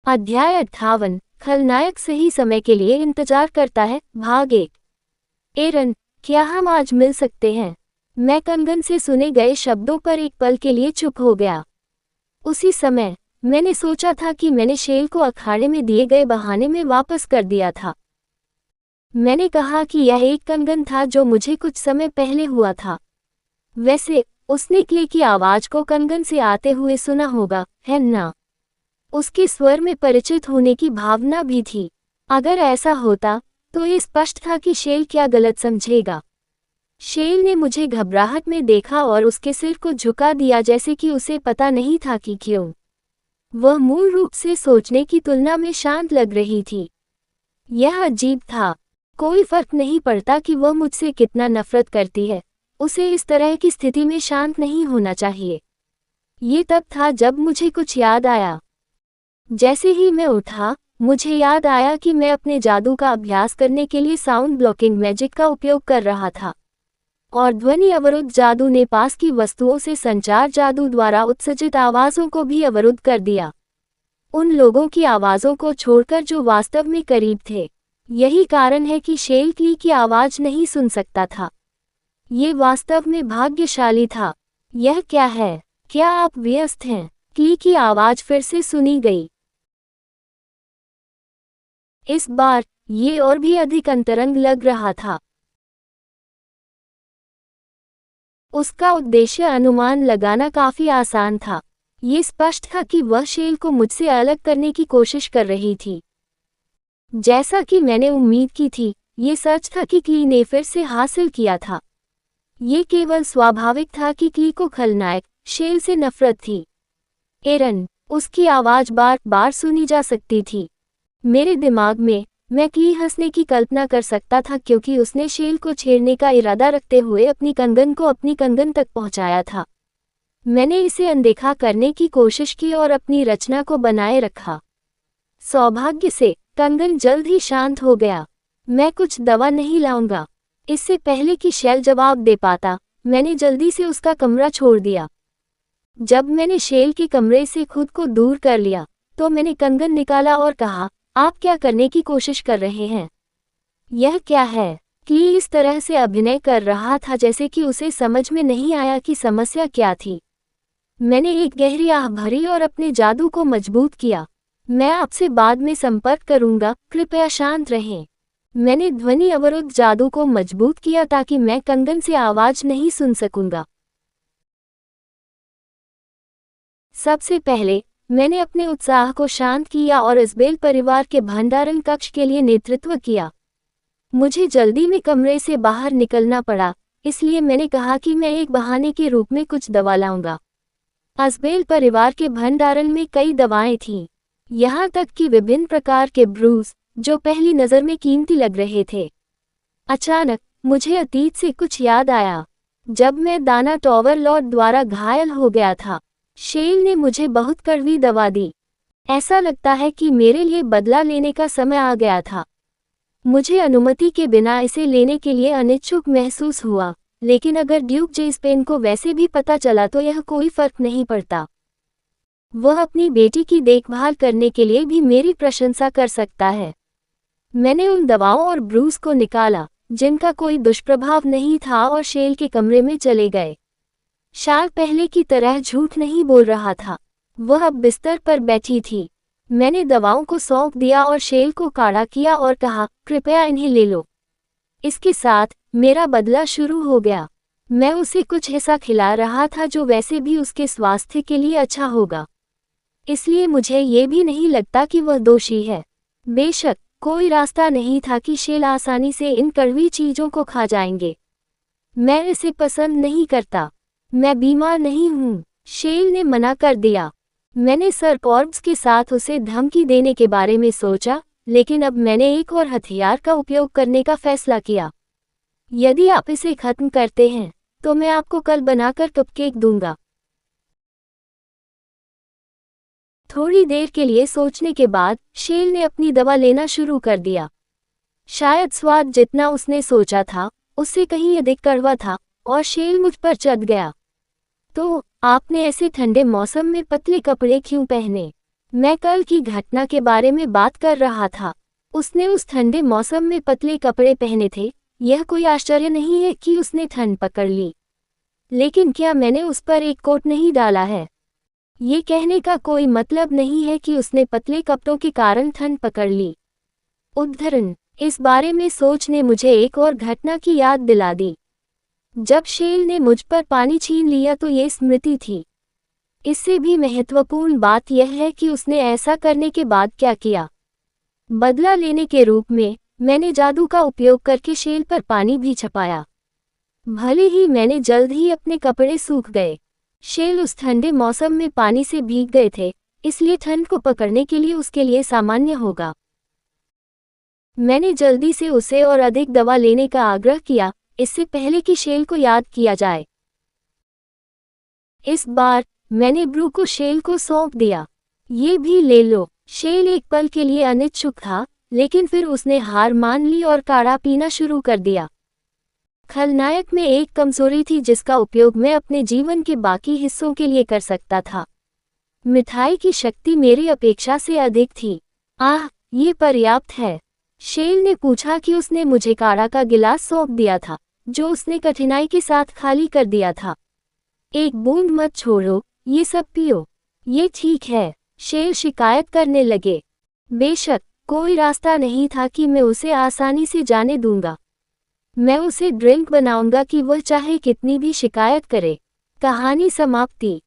अध्याय 58। खलनायक सही समय के लिए इंतजार करता है। भाग 1। एरन, क्या हम आज मिल सकते हैं? मैं कंगन से सुने गए शब्दों पर एक पल के लिए चुप हो गया। उसी समय मैंने सोचा था कि मैंने शेल को अखाड़े में दिए गए बहाने में वापस कर दिया था। मैंने कहा कि यह एक कंगन था जो मुझे कुछ समय पहले हुआ था। वैसे उसने क्ले की आवाज को कंगन से आते हुए सुना होगा, है ना? उसके स्वर में परिचित होने की भावना भी थी। अगर ऐसा होता तो ये स्पष्ट था कि शेल क्या गलत समझेगा। शेल ने मुझे घबराहट में देखा और उसके सिर को झुका दिया जैसे कि उसे पता नहीं था कि क्यों। वह मूल रूप से सोचने की तुलना में शांत लग रही थी। यह अजीब था। कोई फर्क नहीं पड़ता कि वह मुझसे कितना नफरत करती है, उसे इस तरह की स्थिति में शांत नहीं होना चाहिए। ये तब था जब मुझे कुछ याद आया। जैसे ही मैं उठा, मुझे याद आया कि मैं अपने जादू का अभ्यास करने के लिए साउंड ब्लॉकिंग मैजिक का उपयोग कर रहा था, और ध्वनि अवरुद्ध जादू ने पास की वस्तुओं से संचार जादू द्वारा उत्सर्जित आवाज़ों को भी अवरुद्ध कर दिया। उन लोगों की आवाज़ों को छोड़कर जो वास्तव में करीब थे। यही कारण है कि शेल क्ली की आवाज़ नहीं सुन सकता था। ये वास्तव में भाग्यशाली था। यह क्या है? क्या आप व्यस्त हैं? क्ली की आवाज़ फिर से सुनी गई। इस बार ये और भी अधिक अंतरंग लग रहा था। उसका उद्देश्य अनुमान लगाना काफी आसान था। ये स्पष्ट था कि वह शेल को मुझसे अलग करने की कोशिश कर रही थी। जैसा कि मैंने उम्मीद की थी, ये सच था कि क्ली ने फिर से हासिल किया था। ये केवल स्वाभाविक था कि क्ली को खलनायक शेल से नफरत थी। एरन, उसकी आवाज बार बार सुनी जा सकती थी। मेरे दिमाग में मैं क्ली हंसने की कल्पना कर सकता था क्योंकि उसने शेल को छेड़ने का इरादा रखते हुए अपनी कंगन को अपनी कंगन तक पहुंचाया था। मैंने इसे अनदेखा करने की कोशिश की और अपनी रचना को बनाए रखा। सौभाग्य से कंगन जल्द ही शांत हो गया। मैं कुछ दवा नहीं लाऊंगा। इससे पहले कि शेल जवाब दे पाता, मैंने जल्दी से उसका कमरा छोड़ दिया। जब मैंने शेल के कमरे से खुद को दूर कर लिया, तो मैंने कंगन निकाला और कहा, आप क्या करने की कोशिश कर रहे हैं? यह क्या है? क्ली इस तरह से अभिनय कर रहा था जैसे कि उसे समझ में नहीं आया कि समस्या क्या थी। मैंने एक गहरी आह भरी और अपने जादू को मजबूत किया। मैं आपसे बाद में संपर्क करूंगा, कृपया शांत रहें। मैंने ध्वनि अवरुद्ध जादू को मजबूत किया ताकि मैं कंगन से आवाज नहीं सुन सकूंगा। सबसे पहले मैंने अपने उत्साह को शांत किया और इज़बेल परिवार के भंडारण कक्ष के लिए नेतृत्व किया। मुझे जल्दी में कमरे से बाहर निकलना पड़ा, इसलिए मैंने कहा कि मैं एक बहाने के रूप में कुछ दवा लाऊंगा। इज़बेल परिवार के भंडारण में कई दवाएं थीं, यहाँ तक कि विभिन्न प्रकार के ब्रूस, जो पहली नज़र में कीमती लग रहे थे। अचानक मुझे अतीत से कुछ याद आया। जब मैं दाना टॉवर लॉर्ड द्वारा घायल हो गया था, शेल ने मुझे बहुत कड़वी दवा दी। ऐसा लगता है कि मेरे लिए बदला लेने का समय आ गया था। मुझे अनुमति के बिना इसे लेने के लिए अनिच्छुक महसूस हुआ, लेकिन अगर ड्यूक जेस्पेन को वैसे भी पता चला तो यह कोई फर्क नहीं पड़ता। वह अपनी बेटी की देखभाल करने के लिए भी मेरी प्रशंसा कर सकता है। मैंने उन दवाओं और ब्रूस को निकाला जिनका कोई दुष्प्रभाव नहीं था और शेल के कमरे में चले गए। शाल पहले की तरह झूठ नहीं बोल रहा था। वह अब बिस्तर पर बैठी थी। मैंने दवाओं को सौंप दिया और शेल को काढ़ा किया और कहा, कृपया इन्हें ले लो। इसके साथ मेरा बदला शुरू हो गया। मैं उसे कुछ ऐसा खिला रहा था जो वैसे भी उसके स्वास्थ्य के लिए अच्छा होगा। इसलिए मुझे ये भी नहीं लगता कि वह दोषी है। बेशक कोई रास्ता नहीं था कि शेल आसानी से इन कड़वी चीज़ों को खा जाएंगे। मैं इसे पसंद नहीं करता। मैं बीमार नहीं हूँ, शेल ने मना कर दिया। मैंने सर कॉर्ब्स के साथ उसे धमकी देने के बारे में सोचा, लेकिन अब मैंने एक और हथियार का उपयोग करने का फैसला किया। यदि आप इसे खत्म करते हैं, तो मैं आपको कल बनाकर कपकेक दूंगा। थोड़ी देर के लिए सोचने के बाद शेल ने अपनी दवा लेना शुरू कर दिया। शायद स्वाद जितना उसने सोचा था, उससे कहीं अधिक कड़वा था, और शेल मुझ पर चढ़ गया। तो आपने ऐसे ठंडे मौसम में पतले कपड़े क्यों पहने? मैं कल की घटना के बारे में बात कर रहा था। उसने उस ठंडे मौसम में पतले कपड़े पहने थे। यह कोई आश्चर्य नहीं है कि उसने ठंड पकड़ ली। लेकिन क्या मैंने उस पर एक कोट नहीं डाला है? ये कहने का कोई मतलब नहीं है कि उसने पतले कपड़ों के कारण ठंड पकड़ ली। उद्धरण। इस बारे में सोचने मुझे एक और घटना की याद दिला दी। जब शेल ने मुझ पर पानी छीन लिया तो ये स्मृति थी। इससे भी महत्वपूर्ण बात यह है कि उसने ऐसा करने के बाद क्या किया। बदला लेने के रूप में मैंने जादू का उपयोग करके शेल पर पानी भी छपाया। भले ही मैंने जल्द ही अपने कपड़े सूख गए। शेल उस ठंडे मौसम में पानी से भीग गए थे, इसलिए ठंड को पकड़ने के लिए उसके लिए सामान्य होगा। मैंने जल्दी से उसे और अधिक दवा लेने का आग्रह किया, इससे पहले कि शेल को याद किया जाए। इस बार मैंने ब्रू को शेल को सौंप दिया। ये भी ले लो। शेल एक पल के लिए अनिच्छुक था, लेकिन फिर उसने हार मान ली और काढ़ा पीना शुरू कर दिया। खलनायक में एक कमजोरी थी जिसका उपयोग मैं अपने जीवन के बाकी हिस्सों के लिए कर सकता था। मिठाई की शक्ति मेरी अपेक्षा से अधिक थी। आह, ये पर्याप्त है। शेल ने पूछा कि उसने मुझे काढ़ा का गिलास सौंप दिया था, जो उसने कठिनाई के साथ खाली कर दिया था। एक बूंद मत छोड़ो, ये सब पियो। ये ठीक है, शेल शिकायत करने लगे। बेशक, कोई रास्ता नहीं था कि मैं उसे आसानी से जाने दूंगा। मैं उसे ड्रिंक बनाऊंगा कि वह चाहे कितनी भी शिकायत करे। कहानी समाप्ति।